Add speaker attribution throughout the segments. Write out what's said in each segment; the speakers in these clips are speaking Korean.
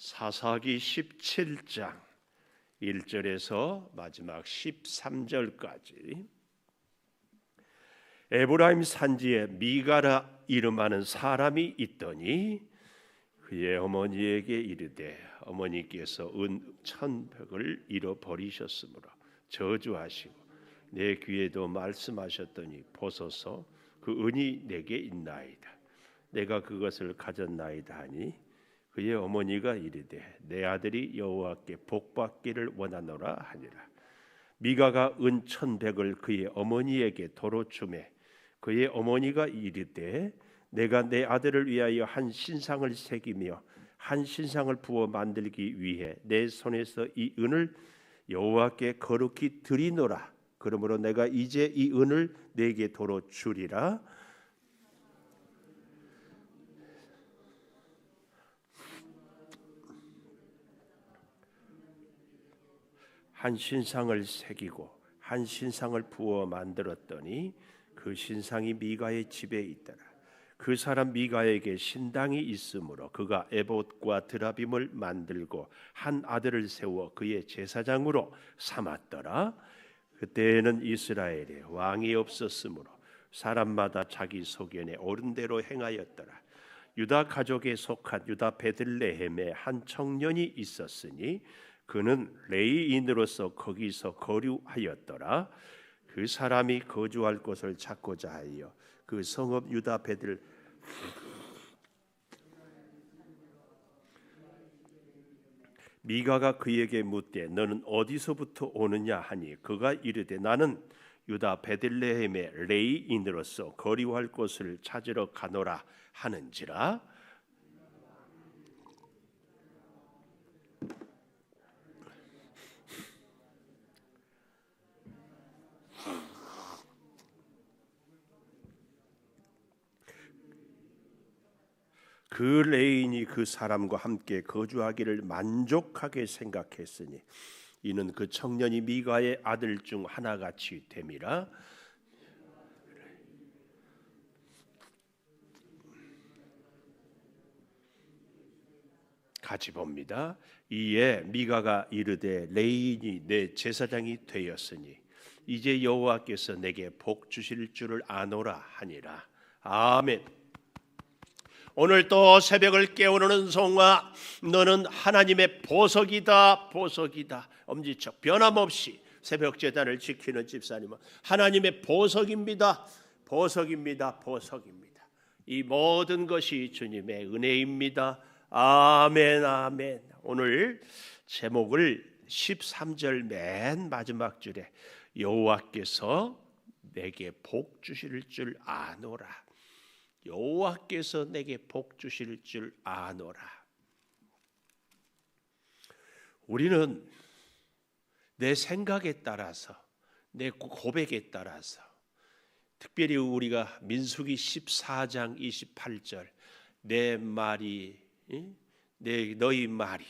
Speaker 1: 사사기 17장 1절에서 마지막 13절까지 에브라임 산지에 미가라 이름하는 사람이 있더니 그의 어머니에게 이르되 어머니께서 은 1,100을 잃어버리셨으므로 저주하시고 내 귀에도 말씀하셨더니 보소서 그 은이 내게 있나이다. 내가 그것을 가졌나이다 하니 그의 어머니가 이르되 내 아들이 여호와께 복받기를 원하노라 하니라. 미가가 은 1,100을 그의 어머니에게 도로 주매 그의 어머니가 이르되 내가 내 아들을 위하여 한 신상을 새기며 한 신상을 부어 만들기 위해 내 손에서 이 은을 여호와께 거룩히 드리노라. 그러므로 내가 이제 이 은을 내게 도로 주리라. 한 신상을 새기고 한 신상을 부어 만들었더니 그 신상이 미가의 집에 있더라. 그 사람 미가에게 신당이 있으므로 그가 에봇과 드라빔을 만들고 한 아들을 세워 그의 제사장으로 삼았더라. 그때에는 이스라엘에 왕이 없었으므로 사람마다 자기 소견에 옳은 대로 행하였더라. 유다 가족에 속한 유다 베들레헴에 한 청년이 있었으니 그는 레이인으로서 거기서 거류하였더라. 그 사람이 거주할 곳을 찾고자 하여 그 성읍 유다 베들 미가가 그에게 묻되 너는 어디서부터 오느냐 하니 그가 이르되 나는 유다 베들레헴의 레이인으로서 거류할 곳을 찾으러 가노라 하는지라. 그 레인이 그 사람과 함께 거주하기를 만족하게 생각했으니 이는 그 청년이 미가의 아들 중 하나같이 됨이라. 같이 봅니다. 이에 미가가 이르되 레인이 내 제사장이 되었으니 이제 여호와께서 내게 복 주실 줄을 아노라 하니라. 아멘. 오늘 또 새벽을 깨우는 은송아, 너는 하나님의 보석이다, 보석이다. 엄지척 변함없이 새벽 제단을 지키는 집사님은 하나님의 보석입니다, 보석입니다, 보석입니다. 이 모든 것이 주님의 은혜입니다. 아멘, 아멘. 오늘 제목을 13절 맨 마지막 줄에 여호와께서 내게 복 주실 줄 아노라. 여호와께서 내게 복 주실 줄 아노라. 우리는 내 생각에 따라서 내 고백에 따라서 특별히 우리가 민수기 14장 28절 내 말이 너희 말이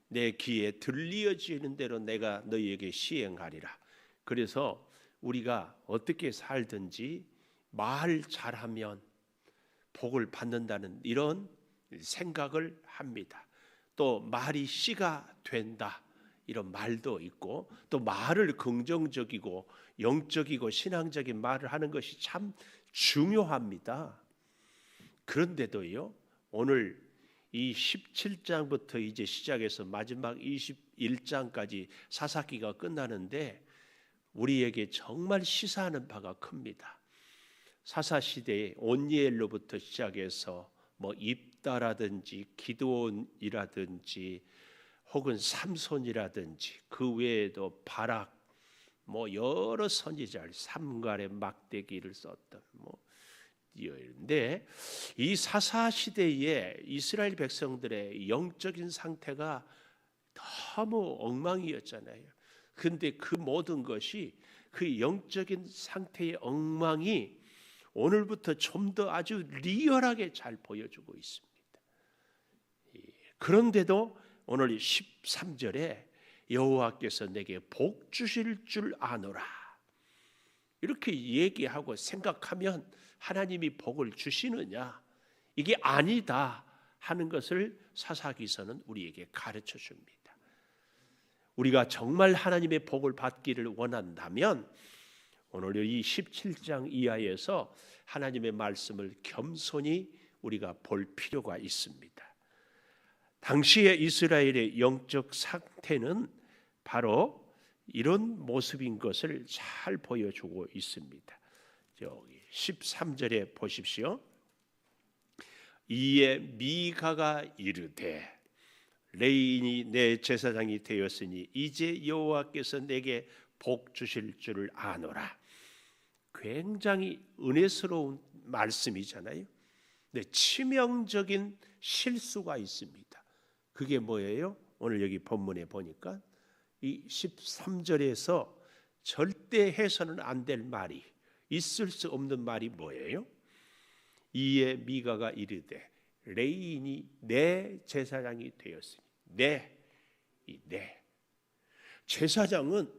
Speaker 1: 내 귀에 들리어지는 대로 내가 너희에게 시행하리라. 그래서 우리가 어떻게 살든지 말 잘하면 복을 받는다는 이런 생각을 합니다. 또 말이 씨가 된다 이런 말도 있고 또 말을 긍정적이고 영적이고 신앙적인 말을 하는 것이 참 중요합니다. 그런데도요 오늘 이 17장부터 이제 시작해서 마지막 21장까지 사사기가 끝나는데 우리에게 정말 시사하는 바가 큽니다. 사사시대에 온니엘로부터 시작해서 뭐 입다라든지 기드온이라든지 혹은 삼손이라든지 그 외에도 바락 뭐 여러 선지자를 삼갈의 막대기를 썼던 이런데 이 사사시대에 이스라엘 백성들의 영적인 상태가 너무 엉망이었잖아요. 근데 그 모든 것이 그 영적인 상태의 엉망이 오늘부터 좀 더 아주 리얼하게 잘 보여주고 있습니다. 그런데도 오늘 13절에 여호와께서 내게 복 주실 줄 아노라 이렇게 얘기하고 생각하면 하나님이 복을 주시느냐? 이게 아니다 하는 것을 사사기서는 우리에게 가르쳐 줍니다. 우리가 정말 하나님의 복을 받기를 원한다면 오늘 이 17장 이하에서 하나님의 말씀을 겸손히 우리가 볼 필요가 있습니다. 당시의 이스라엘의 영적 상태는 바로 이런 모습인 것을 잘 보여주고 있습니다. 여기 13절에 보십시오. 이에 미가가 이르되 레인이 내 제사장이 되었으니 이제 여호와께서 내게 복 주실 줄을 아노라. 굉장히 은혜스러운 말씀이잖아요. 근데 치명적인 실수가 있습니다. 그게 뭐예요? 오늘 여기 본문에 보니까 이 13절에서 절대 해서는 안 될 말이, 있을 수 없는 말이 뭐예요? 이에 미가가 이르되 레인이 내 제사장이 되었으니 내 제사장은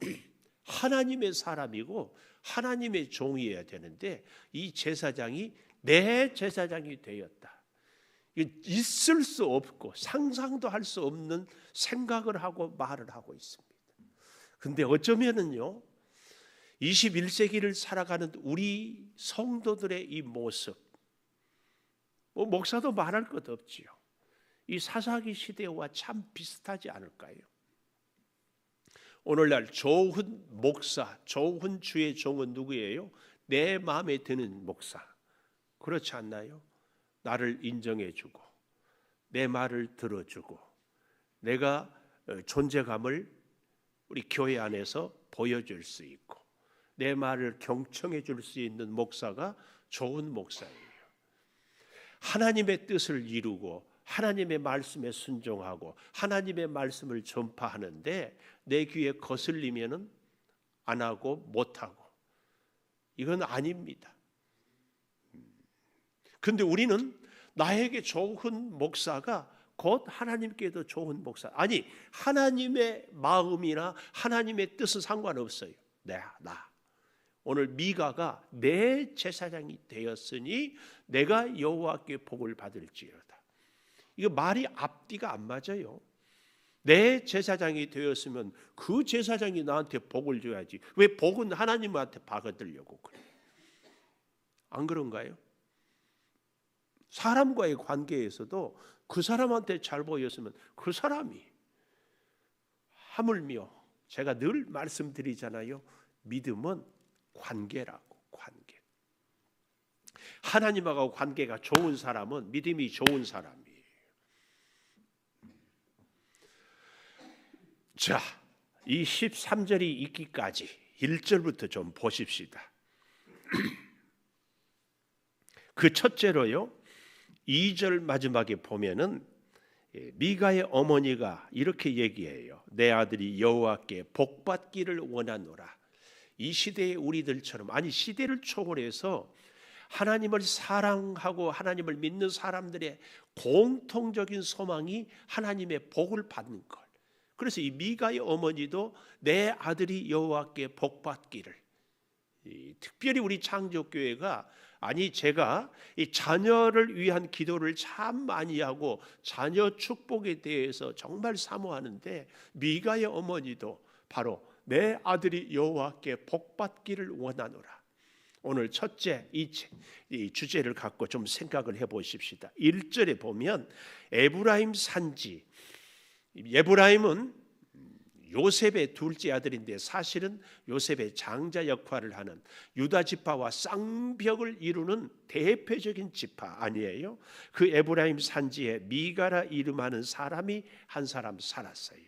Speaker 1: 하나님의 사람이고 하나님의 종이어야 되는데 이 제사장이 내 제사장이 되었다. 있을 수 없고 상상도 할 수 없는 생각을 하고 말을 하고 있습니다. 근데 어쩌면은요 21세기를 살아가는 우리 성도들의 이 모습, 목사도 말할 것 없지요. 이 사사기 시대와 참 비슷하지 않을까요? 오늘날 좋은 목사, 좋은 주의 종은 누구예요? 내 마음에 드는 목사. 그렇지 않나요? 나를 인정해주고 내 말을 들어주고 내가 존재감을 우리 교회 안에서 보여줄 수 있고 내 말을 경청해 줄 수 있는 목사가 좋은 목사예요. 하나님의 뜻을 이루고 하나님의 말씀에 순종하고 하나님의 말씀을 전파하는데 내 귀에 거슬리면은 안 하고 못 하고 이건 아닙니다. 근데 우리는 나에게 좋은 목사가 곧 하나님께도 좋은 목사. 아니 하나님의 마음이나 하나님의 뜻은 상관없어요. 나. 오늘 미가가 내 제사장이 되었으니 내가 여호와께 복을 받을지어다. 이거 말이 앞뒤가 안 맞아요. 내 제사장이 되었으면 그 제사장이 나한테 복을 줘야지. 왜 복은 하나님한테 받으려고 그래? 안 그런가요? 사람과의 관계에서도 그 사람한테 잘 보였으면 그 사람이 하물며 제가 늘 말씀드리잖아요. 믿음은 관계라고. 관계. 하나님하고 관계가 좋은 사람은 믿음이 좋은 사람이에요. 자, 이 13절이 있기까지 1절부터 좀 보십시다. 그 첫째로요. 2절 마지막에 보면은 미가의 어머니가 이렇게 얘기해요. 내 아들이 여호와께 복받기를 원하노라. 이 시대의 우리들처럼, 아니 시대를 초월해서 하나님을 사랑하고 하나님을 믿는 사람들의 공통적인 소망이 하나님의 복을 받는 것. 그래서 이 미가의 어머니도 내 아들이 여호와께 복받기를, 특별히 우리 창조교회가, 아니 제가 이 자녀를 위한 기도를 참 많이 하고 자녀 축복에 대해서 정말 사모하는데 미가의 어머니도 바로 내 아들이 여호와께 복받기를 원하노라. 오늘 첫째 이 주제를 갖고 좀 생각을 해보십시다. 1절에 보면 에브라임 산지, 에브라임은 요셉의 둘째 아들인데 사실은 요셉의 장자 역할을 하는 유다 지파와 쌍벽을 이루는 대표적인 지파 아니에요? 그 에브라임 산지에 미가라 이름하는 사람이 한 사람 살았어요.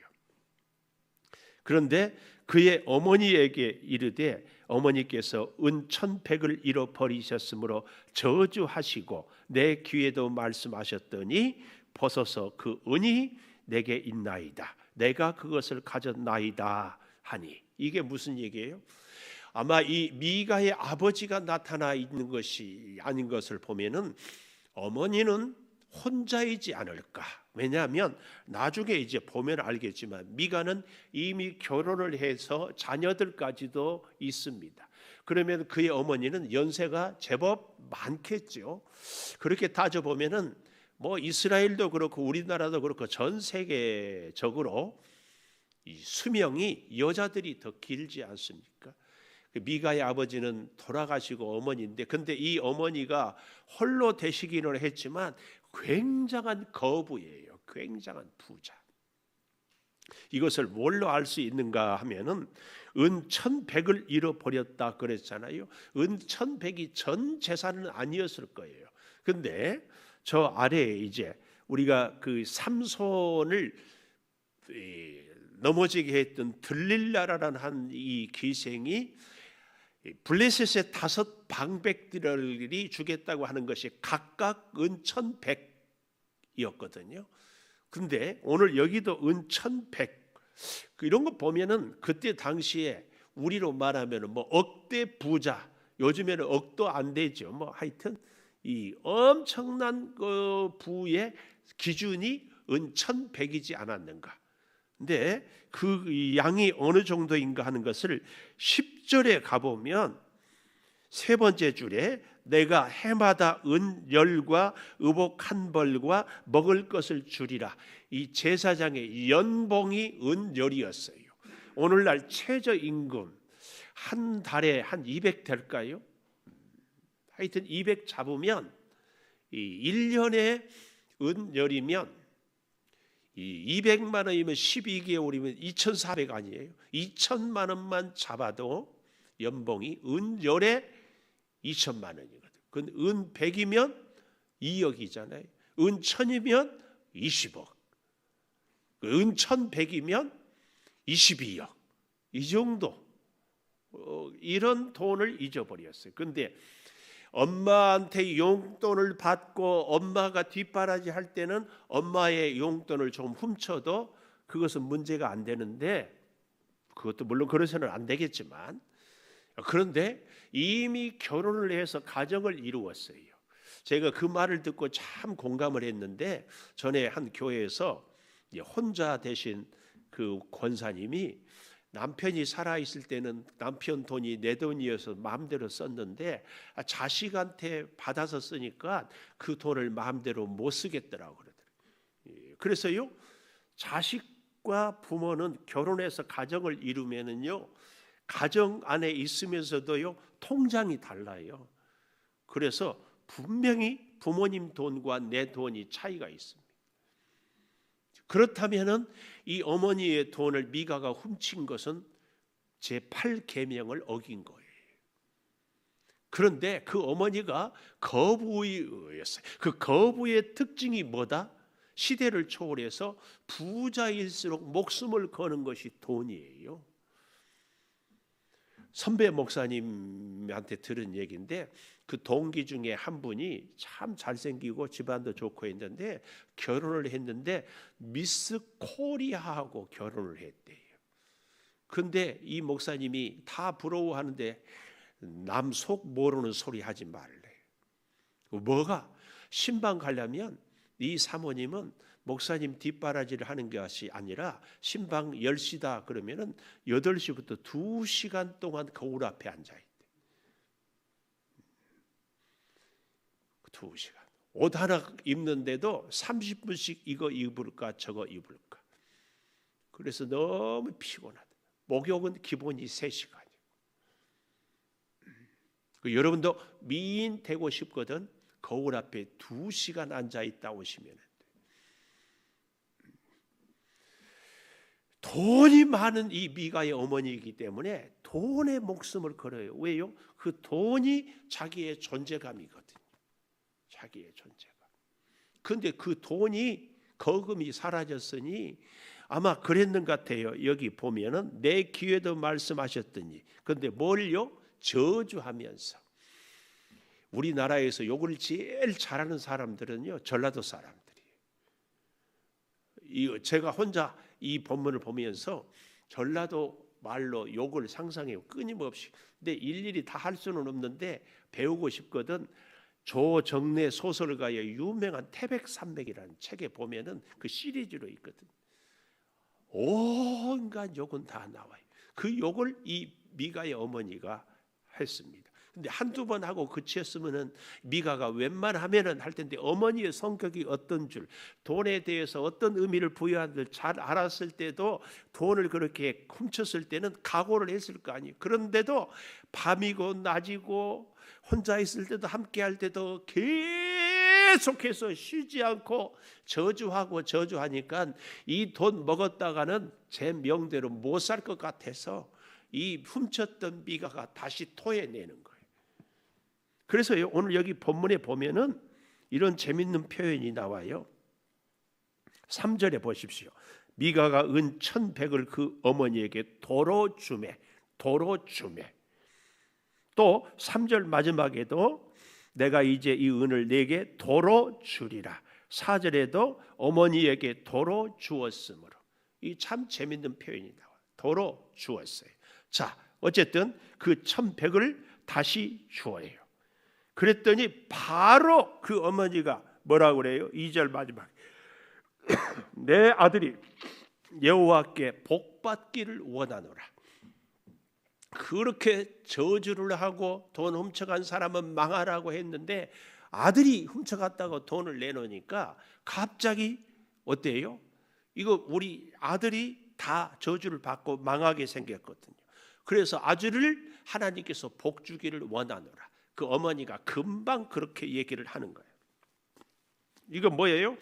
Speaker 1: 그런데 그의 어머니에게 이르되 어머니께서 은 1,100을 잃어버리셨으므로 저주하시고 내 귀에도 말씀하셨더니 벗어서 그 은이 내게 있나이다. 내가 그것을 가졌나이다 하니. 이게 무슨 얘기예요? 아마 이 미가의 아버지가 나타나 있는 것이 아닌 것을 보면은 어머니는 혼자이지 않을까. 왜냐하면 나중에 이제 보면 알겠지만 미가는 이미 결혼을 해서 자녀들까지도 있습니다. 그러면 그의 어머니는 연세가 제법 많겠죠. 그렇게 따져보면은 뭐 이스라엘도 그렇고 우리나라도 그렇고 전 세계적으로 이 수명이 여자들이 더 길지 않습니까? 미가의 아버지는 돌아가시고 어머니인데, 근데 이 어머니가 홀로 되시기는 했지만 굉장한 거부예요. 굉장한 부자. 이것을 뭘로 알 수 있는가 하면은 은 1,100을 잃어버렸다 그랬잖아요. 은 1,100이 전 재산은 아니었을 거예요. 근데 저 아래에 이제 우리가 그 삼손을 넘어지게 했던 들릴라라는 한 이 기생이 블레셋의 5 방백들이 주겠다고 하는 것이 각각 은 1,100이었거든요. 근데 오늘 여기도 은 1,100 이런 거 보면은 그때 당시에 우리로 말하면 뭐 억대 부자, 요즘에는 억도 안 되죠. 뭐 하여튼 이 엄청난 그 부의 기준이 은 1,100이지 않았는가. 근데 그 양이 어느 정도인가 하는 것을 10절에 가보면 세 번째 줄에 내가 해마다 은 10과 의복 1벌과 먹을 것을 주리라. 이 제사장의 연봉이 은 10이었어요. 오늘날 최저임금 한 달에 한 200 될까요? 하여튼 200 잡으면 이 1년에 은 10이면 이 200만 원이면 12개월이면 2,400 아니에요. 2천만 원만 잡아도 연봉이 은 10에 2천만 원이거든. 그건 은 100이면 2억이잖아요. 은 1000이면 20억. 은 1100이면 22억. 이 정도. 이런 돈을 잊어버렸어요. 근데 엄마한테 용돈을 받고 엄마가 뒷바라지 할 때는 엄마의 용돈을 좀 훔쳐도 그것은 문제가 안 되는데, 그것도 물론 그래서는 안 되겠지만, 그런데 이미 결혼을 해서 가정을 이루었어요. 제가 그 말을 듣고 참 공감을 했는데, 전에 한 교회에서 혼자 되신 그 권사님이 남편이 살아있을 때는 남편 돈이 내 돈이어서 마음대로 썼는데 자식한테 받아서 쓰니까 그 돈을 마음대로 못 쓰겠더라고 그러더라고요. 그래서요, 자식과 부모는 결혼해서 가정을 이루면은요, 가정 안에 있으면서도요 통장이 달라요. 그래서 분명히 부모님 돈과 내 돈이 차이가 있습니다. 그렇다면은 이 어머니의 돈을 미가가 훔친 것은 제8계명을 어긴 거예요. 그런데 그 어머니가 거부에 의했어요. 그 거부의 특징이 뭐다? 시대를 초월해서 부자일수록 목숨을 거는 것이 돈이에요. 선배 목사님한테 들은 얘기인데, 그 동기 중에 한 분이 참 잘생기고 집안도 좋고 했는데 결혼을 했는데 미스 코리아하고 결혼을 했대요. 근데 이 목사님이 다 부러워하는데 남 속 모르는 소리 하지 말래. 뭐가? 신방 가려면 이 사모님은 목사님 뒷바라지를 하는 것이 아니라 신방 10시다 그러면은 8시부터 2시간 동안 거울 앞에 앉아있대. 2시간. 옷 하나 입는데도 30분씩 이거 입을까 저거 입을까. 그래서 너무 피곤하다. 목욕은 기본이 3시간이에요. 여러분도 미인 되고 싶거든. 거울 앞에 2시간 앉아있다 오시면 돈이 많은 이 미가의 어머니이기 때문에 돈에 목숨을 걸어요. 왜요? 그 돈이 자기의 존재감이거든요. 자기의 존재감. 그런데 그 돈이 거금이 사라졌으니 아마 그랬는 것 같아요. 여기 보면은 내 귀에도 말씀하셨더니. 그런데 뭘요? 저주하면서. 우리나라에서 욕을 제일 잘하는 사람들은요, 전라도 사람들이에요. 제가 혼자 이 본문을 보면서 전라도 말로 욕을 상상해요. 끊임없이. 근데 일일이 다 할 수는 없는데 배우고 싶거든. 조정래 소설가의 유명한 태백산맥이라는 책에 보면은 그 시리즈로 있거든. 온갖 욕은 다 나와요. 그 욕을 이 미가의 어머니가 했습니다. 근데 한두 번 하고 그쳤으면은 미가가 웬만하면은 할 텐데 어머니의 성격이 어떤 줄, 돈에 대해서 어떤 의미를 부여하는 줄 잘 알았을 때도 돈을 그렇게 훔쳤을 때는 각오를 했을 거 아니에요. 그런데도 밤이고 낮이고 혼자 있을 때도 함께 할 때도 계속해서 쉬지 않고 저주하니까 이 돈 먹었다가는 제 명대로 못 살 것 같아서 이 훔쳤던 미가가 다시 토해내는 거예요. 그래서 오늘 여기 본문에 보면은 이런 재밌는 표현이 나와요. 3절에 보십시오. 미가가 은 1,100을 그 어머니에게 도로 주매. 또 3절 마지막에도 내가 이제 이 은을 내게 도로 주리라. 4절에도 어머니에게 도로 주었으므로. 이 참 재밌는 표현이 나와요. 도로 주었어요. 자, 어쨌든 그 1,100을 다시 주어요. 그랬더니 바로 그 어머니가 뭐라고 그래요? 2절 마지막. 내 아들이 여호와께 복받기를 원하노라. 그렇게 저주를 하고 돈 훔쳐간 사람은 망하라고 했는데 아들이 훔쳐갔다고 돈을 내놓으니까 갑자기 어때요? 이거 우리 아들이 다 저주를 받고 망하게 생겼거든요. 그래서 아들을 하나님께서 복 주기를 원하노라. 그 어머니가 금방 그렇게 얘기를 하는 거예요. 이거 뭐예요?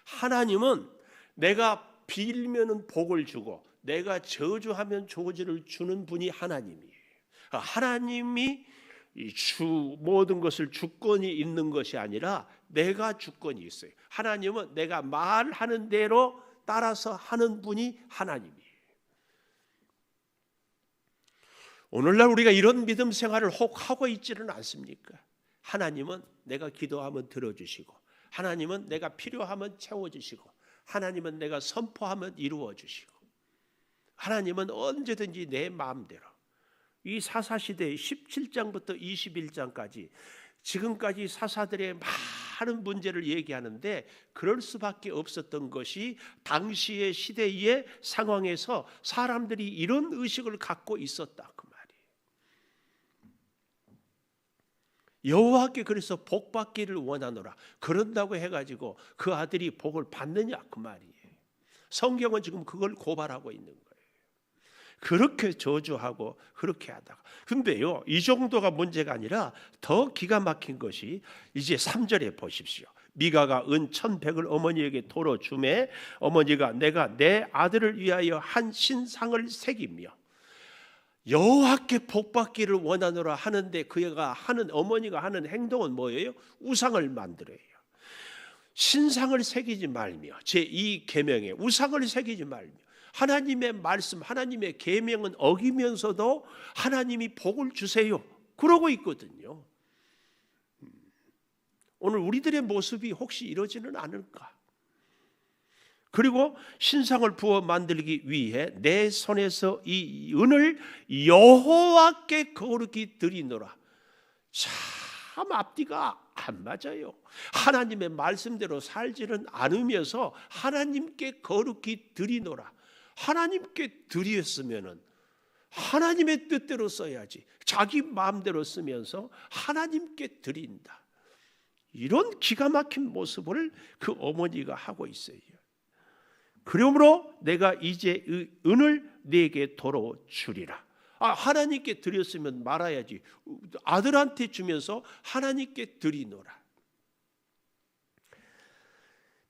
Speaker 1: 하나님은 내가 빌면은 복을 주고 내가 저주하면 저주를 주는 분이 하나님이에요. 하나님이 모든 것을 주권이 있는 것이 아니라 내가 주권이 있어요. 하나님은 내가 말하는 대로 따라서 하는 분이 하나님이에요. 오늘날 우리가 이런 믿음 생활을 혹 하고 있지는 않습니까? 하나님은 내가 기도하면 들어주시고, 하나님은 내가 필요하면 채워주시고, 하나님은 내가 선포하면 이루어주시고, 하나님은 언제든지 내 마음대로. 이 사사시대의 17장부터 21장까지 지금까지 사사들의 많은 문제를 얘기하는데 그럴 수밖에 없었던 것이 당시의 시대의 상황에서 사람들이 이런 의식을 갖고 있었다 그 말이에요. 여호와께 그래서 복 받기를 원하노라. 그런다고 해가지고 그 아들이 복을 받느냐 그 말이에요. 성경은 지금 그걸 고발하고 있는 거예요. 그렇게 저주하고 그렇게 하다가. 근데요, 이 정도가 문제가 아니라 더 기가 막힌 것이 이제 3절에 보십시오. 미가가 은 1,100을 어머니에게 도로 주매 어머니가 내가 내 아들을 위하여 한 신상을 새기며 여호와께 복받기를 원하노라 하는데 어머니가 하는 행동은 뭐예요? 우상을 만들어요. 신상을 새기지 말며 제2 계명에 우상을 새기지 말며 하나님의 말씀, 하나님의 계명은 어기면서도 하나님이 복을 주세요. 그러고 있거든요. 오늘 우리들의 모습이 혹시 이러지는 않을까? 그리고 신상을 부어 만들기 위해 내 손에서 이 은을 여호와께 거룩히 드리노라. 참 앞뒤가 안 맞아요. 하나님의 말씀대로 살지는 않으면서 하나님께 거룩히 드리노라. 하나님께 드렸으면은 하나님의 뜻대로 써야지. 자기 마음대로 쓰면서 하나님께 드린다. 이런 기가 막힌 모습을 그 어머니가 하고 있어요. 그러므로 내가 이제 은을 네게 도로 주리라. 하나님께 드렸으면 말아야지. 아들한테 주면서 하나님께 드리노라.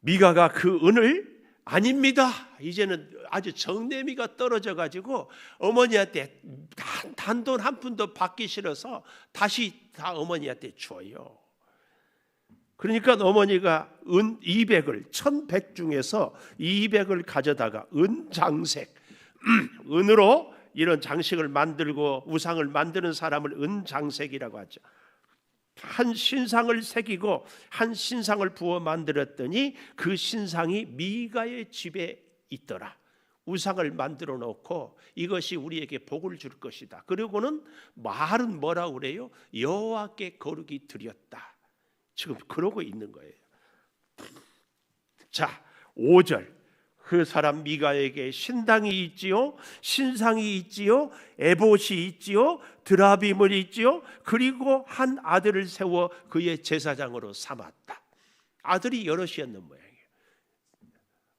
Speaker 1: 미가가 그 은을 아닙니다. 이제는 아주 정내미가 떨어져 가지고 어머니한테 단돈 한 푼도 받기 싫어서 다시 다 어머니한테 줘요. 그러니까 어머니가 은 200을 1,100 중에서 200을 가져다가 은장색, 은으로 이런 장식을 만들고 우상을 만드는 사람을 은장색이라고 하죠. 한 신상을 새기고 한 신상을 부어 만들었더니 그 신상이 미가의 집에 있더라. 우상을 만들어 놓고 이것이 우리에게 복을 줄 것이다. 그리고는 말은 뭐라고 그래요? 여호와께 거룩히 드렸다. 지금 그러고 있는 거예요. 자, 5절 그 사람 미가에게 신당이 있지요, 신상이 있지요, 에봇이 있지요, 드라빔이 있지요. 그리고 한 아들을 세워 그의 제사장으로 삼았다. 아들이 여럿이었는 모양이에요.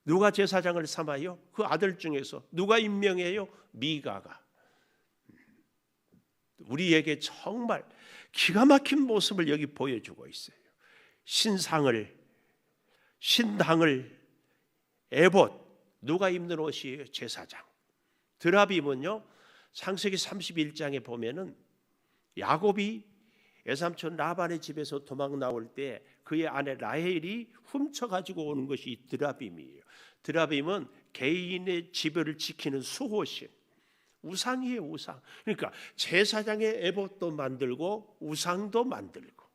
Speaker 1: 누가 제사장을 삼아요? 그 아들 중에서 누가 임명해요? 미가가. 우리에게 정말 기가 막힌 모습을 여기 보여주고 있어요. 신상을, 신당을, 에봇, 누가 입는 옷이에요? 제사장. 드라빔은요, 창세기 31장에 보면은 야곱이 외삼촌 라반의 집에서 도망 나올 때 그의 아내 라헬이 훔쳐가지고 오는 것이 드라빔이에요. 드라빔은 개인의 지배를 지키는 수호신, 우상이에요, 우상. 그러니까 제사장의 에봇도 만들고 우상도 만들고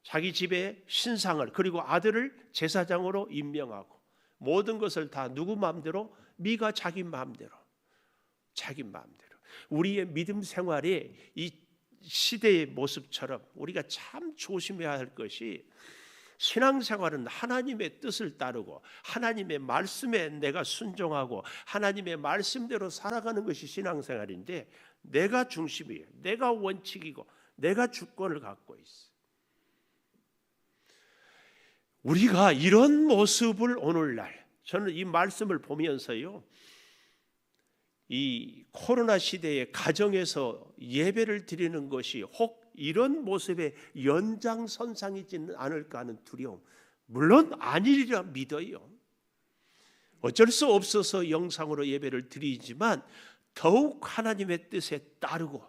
Speaker 1: 자기 집에 신상을, 그리고 아들을 제사장으로 임명하고 모든 것을 다 누구 마음대로? 미가 자기 마음대로. 우리의 믿음 생활이 이 시대의 모습처럼 우리가 참 조심해야 할 것이, 신앙생활은 하나님의 뜻을 따르고 하나님의 말씀에 내가 순종하고 하나님의 말씀대로 살아가는 것이 신앙생활인데, 내가 중심이에요. 내가 원칙이고 내가 주권을 갖고 있어. 우리가 이런 모습을 오늘날, 저는 이 말씀을 보면서요, 이 코로나 시대에 가정에서 예배를 드리는 것이 혹 이런 모습의 연장선상이지는 않을까 하는 두려움, 물론 아니리라 믿어요. 어쩔 수 없어서 영상으로 예배를 드리지만 더욱 하나님의 뜻에 따르고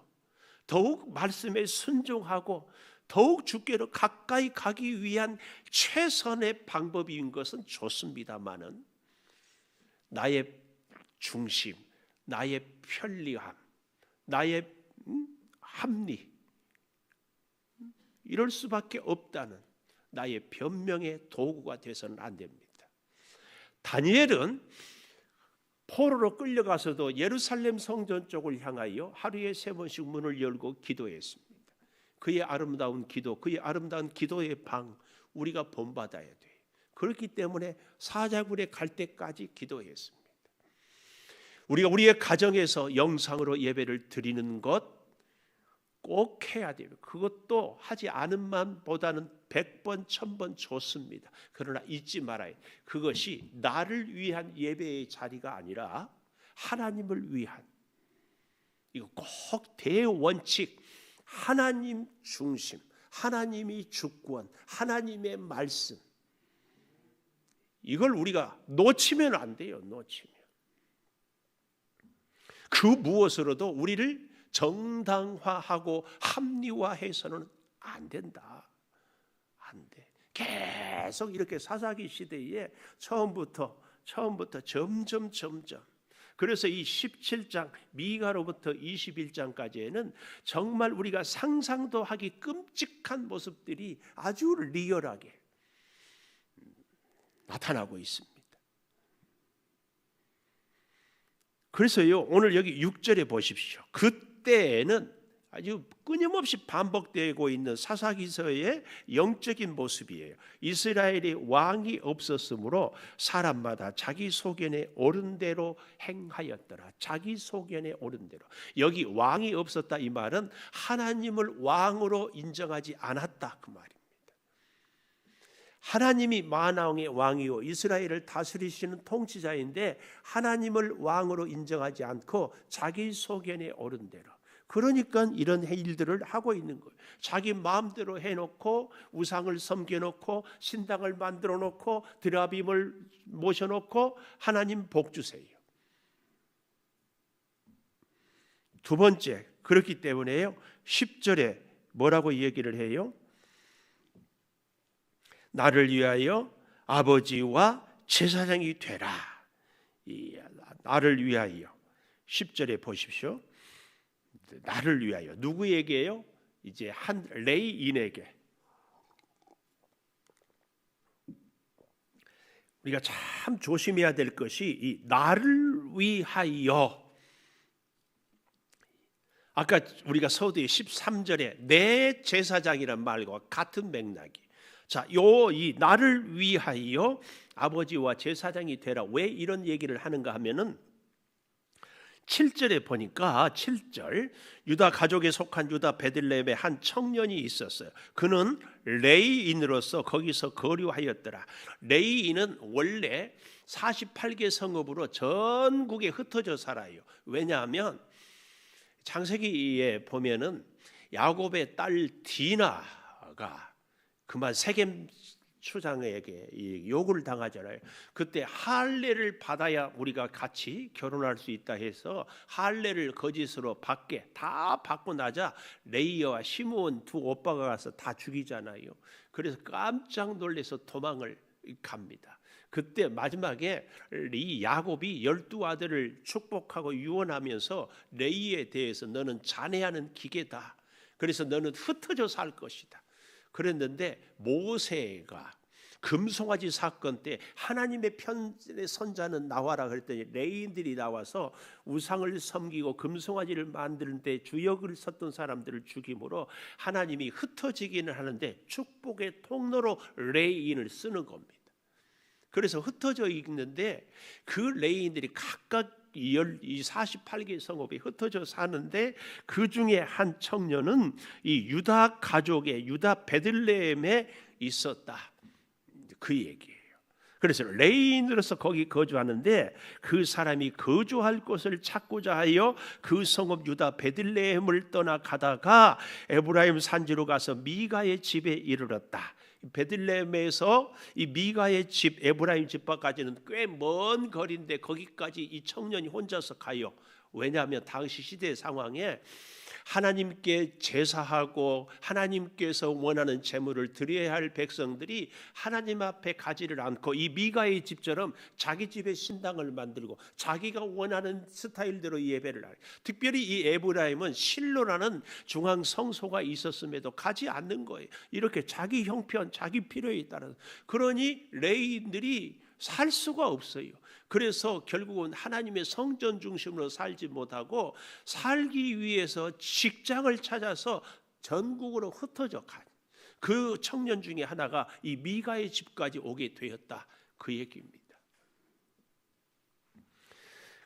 Speaker 1: 더욱 말씀에 순종하고 더욱 주께로 가까이 가기 위한 최선의 방법인 것은 좋습니다마는, 나의 중심, 나의 편리함, 나의 합리, 이럴 수밖에 없다는 나의 변명의 도구가 돼서는 안 됩니다. 다니엘은 포로로 끌려가서도 예루살렘 성전 쪽을 향하여 하루에 3번씩 문을 열고 기도했습니다. 그의 아름다운 기도, 그의 아름다운 기도의 방, 우리가 본받아야 돼요. 그렇기 때문에 사자굴에 갈 때까지 기도했습니다. 우리가 우리의 가정에서 영상으로 예배를 드리는 것 꼭 해야 돼요. 그것도 하지 않은 만보다는 100번, 1000번 좋습니다. 그러나 잊지 말아야 돼요. 그것이 나를 위한 예배의 자리가 아니라 하나님을 위한, 이거 꼭 대원칙, 하나님 중심, 하나님이 주권, 하나님의 말씀, 이걸 우리가 놓치면 안 돼요. 놓치면 그 무엇으로도 우리를 정당화하고 합리화해서는 안 된다. 안 돼. 계속 이렇게 사사기 시대에 처음부터 점점 그래서 이 17장 미가로부터 21장까지에는 정말 우리가 상상도 하기 끔찍한 모습들이 아주 리얼하게 나타나고 있습니다. 그래서요, 오늘 여기 6절에 보십시오. 그때에는 아주 끊임없이 반복되고 있는 사사기서의 영적인 모습이에요. 이스라엘이 왕이 없었으므로 사람마다 자기 소견에 옳은 대로 행하였더라. 자기 소견에 옳은 대로. 여기 왕이 없었다, 이 말은 하나님을 왕으로 인정하지 않았다, 그 말입니다. 하나님이 만왕의 왕이요 이스라엘을 다스리시는 통치자인데 하나님을 왕으로 인정하지 않고 자기 소견에 옳은 대로, 그러니까 이런 일들을 하고 있는 거예요. 자기 마음대로 해놓고 우상을 섬겨놓고 신당을 만들어놓고 드라빔을 모셔놓고 하나님 복 주세요. 두 번째, 그렇기 때문에요 10절에 뭐라고 얘기를 해요? 나를 위하여 아버지와 제사장이 되라. 나를 위하여 10절에 보십시오. 나를 위하여 누구에게요? 이제 한 레이인에게. 우리가 참 조심해야 될 것이 이 나를 위하여. 아까 우리가 서두에 13절에 내 제사장이란 말과 같은 맥락이, 자, 이 나를 위하여 아버지와 제사장이 되라. 왜 이런 얘기를 하는가 하면은 7절에 보니까 7절 유다 가족에 속한 유다 베들레헴에 한 청년이 있었어요. 그는 레이인으로서 거기서 거류하였더라. 레이인은 원래 48개 성읍으로 전국에 흩어져 살아요. 왜냐하면 창세기에 보면은 야곱의 딸 디나가 그만 세겜 추장에게 요구를 당하잖아요. 그때 할례를 받아야 우리가 같이 결혼할 수 있다 해서 할례를 거짓으로 다 받고 나자 레이어와 시므온 두 오빠가 가서 다 죽이잖아요. 그래서 깜짝 놀라서 도망을 갑니다. 그때 마지막에 이 야곱이 12아들을 축복하고 유언하면서 레이에 대해서 너는 잔해하는 기계다. 그래서 너는 흩어져 살 것이다. 그랬는데 모세가 금송아지 사건 때 하나님의 편의 선자는 나와라 그랬더니 레인들이 나와서 우상을 섬기고 금송아지를 만드는데 주역을 섰던 사람들을 죽임으로 하나님이 흩어지기는 하는데 축복의 통로로 레인을 쓰는 겁니다. 그래서 흩어져 있는데 그 레인들이 각각 이 48개 성읍이 흩어져 사는데 그 중에 한 청년은 이 유다 가족의 유다 베들레헴에 있었다. 그 얘기예요. 그래서 레인으로서 거기 거주하는데 그 사람이 거주할 곳을 찾고자 하여 그 성읍 유다 베들레헴을 떠나 가다가 에브라임 산지로 가서 미가의 집에 이르렀다. 베들레헴에서 이 미가의 집 에브라임 집까지는 꽤 먼 거리인데 거기까지 이 청년이 혼자서 가요. 왜냐하면 당시 시대 상황에 하나님께 제사하고 하나님께서 원하는 제물을 드려야 할 백성들이 하나님 앞에 가지를 않고 이 미가의 집처럼 자기 집에 신당을 만들고 자기가 원하는 스타일대로 예배를 하요. 특별히 이 에브라임은 실로라는 중앙 성소가 있었음에도 가지 않는 거예요. 이렇게 자기 형편, 자기 필요에 따라서. 그러니 레인들이 살 수가 없어요. 그래서 결국은 하나님의 성전 중심으로 살지 못하고 살기 위해서 직장을 찾아서 전국으로 흩어져 간 그 청년 중에 하나가 이 미가의 집까지 오게 되었다. 그 얘기입니다.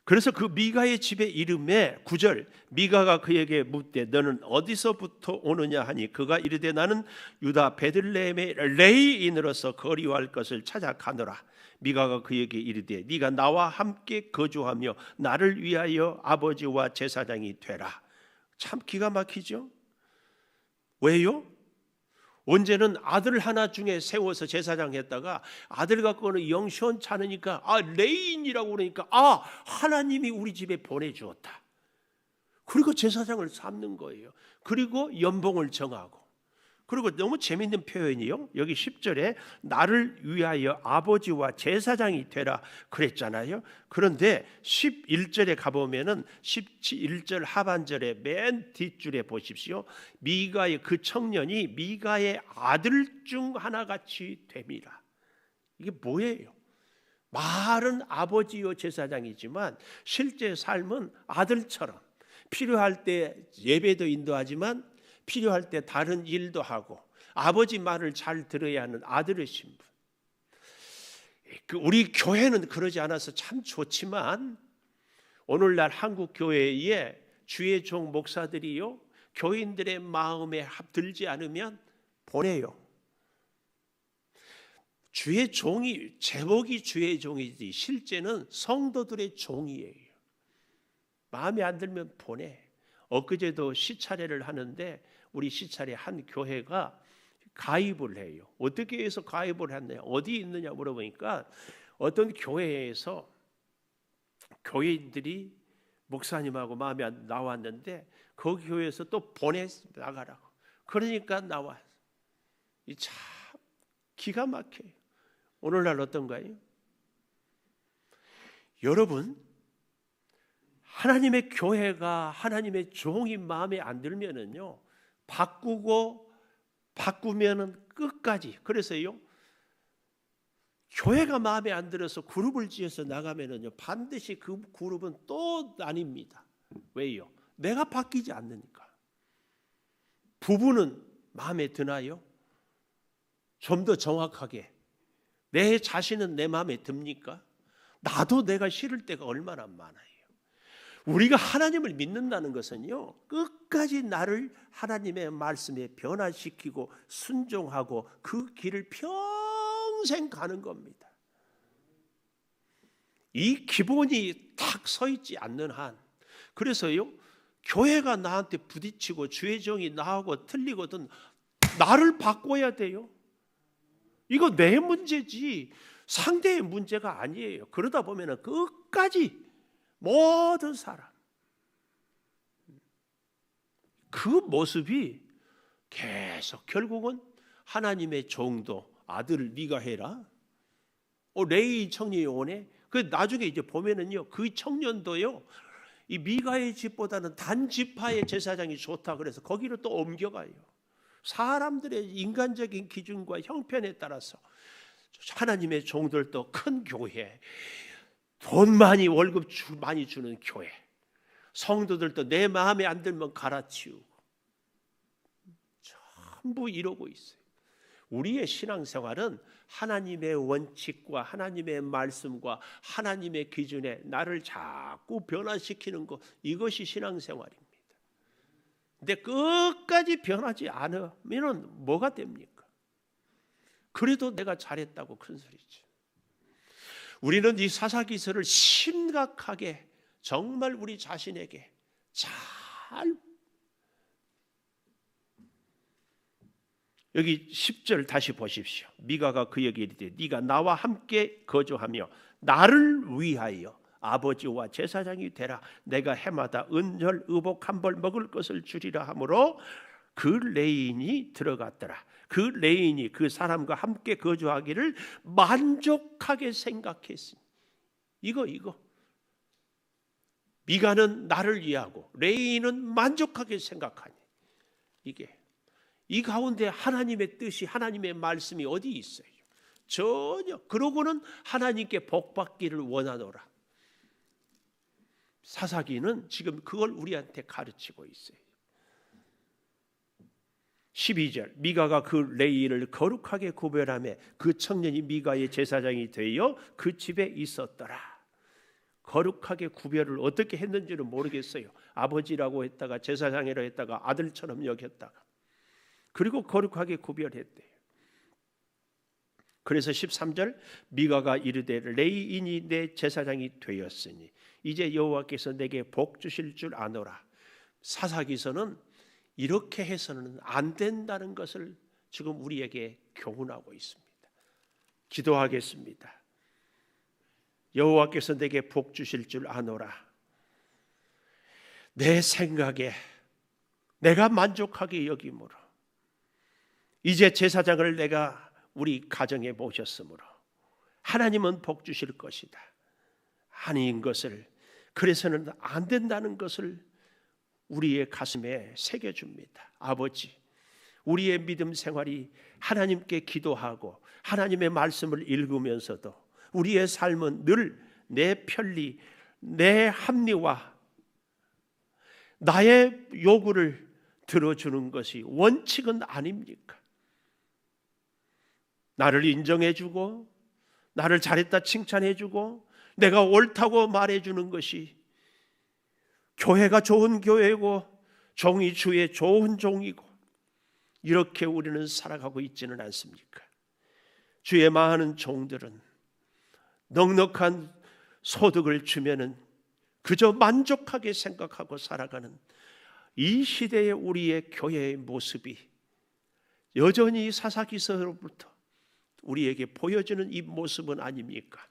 Speaker 1: 그래서 그 미가의 집의 이름에 9절 미가가 그에게 묻되 너는 어디서부터 오느냐 하니 그가 이르되 나는 유다 베들레헴의 레이인으로서 거류할 것을 찾아 가노라. 미가가 그에게 이르되 네가 나와 함께 거주하며 나를 위하여 아버지와 제사장이 되라. 참 기가 막히죠. 왜요? 언제는 아들 하나 중에 세워서 제사장 했다가 아들 갖고는 영 시원찮으니까 레인이라고 그러니까 하나님이 우리 집에 보내주었다. 그리고 제사장을 삼는 거예요. 그리고 연봉을 정하고. 그리고 너무 재밌는 표현이요. 여기 10절에 나를 위하여 아버지와 제사장이 되라 그랬잖아요. 그런데 11절에 가보면은 11절 하반절에 맨 뒷줄에 보십시오. 미가의 그 청년이 미가의 아들 중 하나같이 됨이라. 이게 뭐예요? 말은 아버지요 제사장이지만 실제 삶은 아들처럼 필요할 때 예배도 인도하지만 필요할 때 다른 일도 하고 아버지 말을 잘 들어야 하는 아들의 신분. 우리 교회는 그러지 않아서 참 좋지만 오늘날 한국 교회에 주의 종 목사들이요 교인들의 마음에 합들지 않으면 보내요. 주의 종이 제목이 주의 종이지 실제는 성도들의 종이에요. 마음에 안 들면 보내. 엊그제도 시차례를 하는데 우리 시차례 한 교회가 가입을 해요. 어떻게 해서 가입을 했냐 어디 있느냐 물어보니까 어떤 교회에서 교인들이 목사님하고 마음에 안 나왔는데 그 교회에서 또 보내 나가라고. 그러니까 나와. 이 참 기가 막혀요. 오늘날 어떤가요? 여러분 하나님의 교회가 하나님의 종이 마음에 안 들면은요 바꾸면은 끝까지. 그래서요 교회가 마음에 안 들어서 그룹을 지어서 나가면은요 반드시 그 그룹은 또 나뉩니다. 왜요? 내가 바뀌지 않으니까. 부부는 마음에 드나요? 좀 더 정확하게 내 자신은 내 마음에 듭니까? 나도 내가 싫을 때가 얼마나 많아요. 우리가 하나님을 믿는다는 것은요, 끝까지 나를 하나님의 말씀에 변화시키고 순종하고 그 길을 평생 가는 겁니다. 이 기본이 탁 서 있지 않는 한, 그래서요, 교회가 나한테 부딪히고 주의 종이 나하고 틀리거든 나를 바꿔야 돼요. 이거 내 문제지 상대의 문제가 아니에요. 그러다 보면 끝까지 모든 사람 그 모습이 계속 결국은 하나님의 종도 아들을 네가 해라. 레위 청년이 오네. 그 나중에 이제 보면은요, 그 청년도요, 이 미가의 집보다는 단 지파의 제사장이 좋다 그래서 거기로 또 옮겨가요. 사람들의 인간적인 기준과 형편에 따라서 하나님의 종들도 큰 교회, 돈 많이 월급 많이 주는 교회, 성도들도 내 마음에 안 들면 갈아치우고 전부 이러고 있어요. 우리의 신앙생활은 하나님의 원칙과 하나님의 말씀과 하나님의 기준에 나를 자꾸 변화시키는 것, 이것이 신앙생활입니다. 근데 끝까지 변하지 않으면 뭐가 됩니까? 그래도 내가 잘했다고 큰 소리지. 우리는 이 사사기서를 심각하게 정말 우리 자신에게 잘, 여기 10절 다시 보십시오. 미가가 그에게 이르되 네가 나와 함께 거주하며 나를 위하여 아버지와 제사장이 되라. 내가 해마다 은절 의복 한 벌 먹을 것을 주리라 하므로 그 레인이 들어갔더라. 그 레인이 그 사람과 함께 거주하기를 만족하게 생각했으니 이거 미가는 나를 위하고 레인은 만족하게 생각하니 이게 이 가운데 하나님의 뜻이 하나님의 말씀이 어디 있어요? 전혀. 그러고는 하나님께 복받기를 원하노라. 사사기는 지금 그걸 우리한테 가르치고 있어요. 12절 미가가 그 레이를 거룩하게 구별하며 그 청년이 미가의 제사장이 되어 그 집에 있었더라. 거룩하게 구별을 어떻게 했는지는 모르겠어요. 아버지라고 했다가 제사장이라고 했다가 아들처럼 여겼다가 그리고 거룩하게 구별했대요. 그래서 13절 미가가 이르되 레이인이 내 제사장이 되었으니 이제 여호와께서 내게 복 주실 줄 아노라. 사사기서는 이렇게 해서는 안 된다는 것을 지금 우리에게 교훈하고 있습니다. 기도하겠습니다. 여호와께서 내게 복 주실 줄 아노라. 내 생각에 내가 만족하게 여기므로 이제 제사장을 내가 우리 가정에 모셨으므로 하나님은 복 주실 것이다. 아닌 것을, 그래서는 안 된다는 것을 우리의 가슴에 새겨줍니다. 아버지, 우리의 믿음 생활이 하나님께 기도하고 하나님의 말씀을 읽으면서도 우리의 삶은 늘 내 편리, 내 합리화, 나의 요구를 들어주는 것이 원칙은 아닙니까? 나를 인정해주고 나를 잘했다 칭찬해주고 내가 옳다고 말해주는 것이 교회가 좋은 교회고 종이 주의 좋은 종이고 이렇게 우리는 살아가고 있지는 않습니까? 주의 많은 종들은 넉넉한 소득을 주면은 그저 만족하게 생각하고 살아가는 이 시대의 우리의 교회의 모습이 여전히 사사기서로부터 우리에게 보여주는 이 모습은 아닙니까?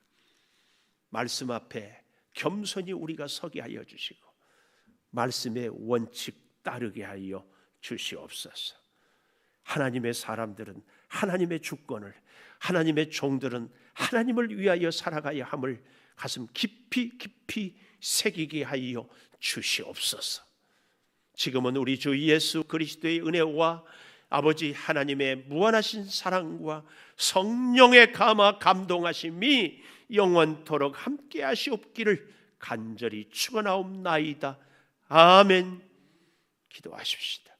Speaker 1: 말씀 앞에 겸손히 우리가 서게 하여 주시고 말씀의 원칙 따르게 하여 주시옵소서. 하나님의 사람들은 하나님의 주권을, 하나님의 종들은 하나님을 위하여 살아가야 함을 가슴 깊이 새기게 하여 주시옵소서. 지금은 우리 주 예수 그리스도의 은혜와 아버지 하나님의 무한하신 사랑과 성령의 감동하심이 영원토록 함께 하시옵기를 간절히 축원하옵나이다. 아멘. 기도하십시다.